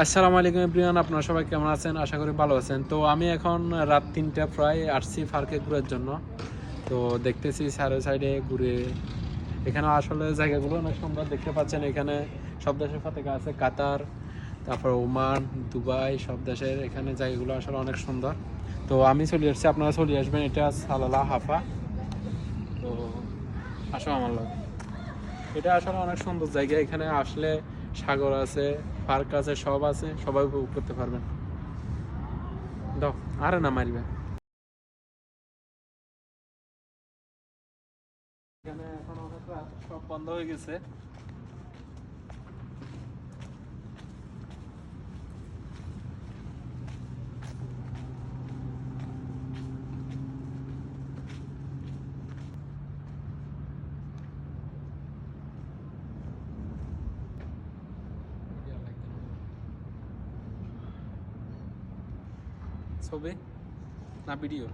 আসসালামু আলাইকুম এভরিওয়ান, আপনারা সবাই কেমন আছেন? আশা করি ভালো আছেন। তো আমি এখন রাত ৩টা প্রায় আসছি পার্কে ঘোরার জন্য। তো দেখতেছি সাইডে ঘুরে, এখানে আসলে জায়গাগুলো অনেক সুন্দর দেখতে পাচ্ছেন। এখানে সব দেশের পতাকা আছে, কাতার, তারপর ওমান, দুবাই, সব দেশের এখানে জায়গাগুলো আসলে অনেক সুন্দর। তো আমি চলে আসছি, আপনারা চলে আসবেন। এটা সালালা হাফা। তো আসো আমার লোক, এটা আসলে অনেক সুন্দর জায়গা। এখানে আসলে সাগর আছে, পার্ক আছে, সব আছে, সবাই উপভোগ করতে পারবেন। দাও, আরে না মারবে। এখানে এখন অনেক রাত, সব বন্ধ হয়ে গেছে। ছবি না ভিডিও?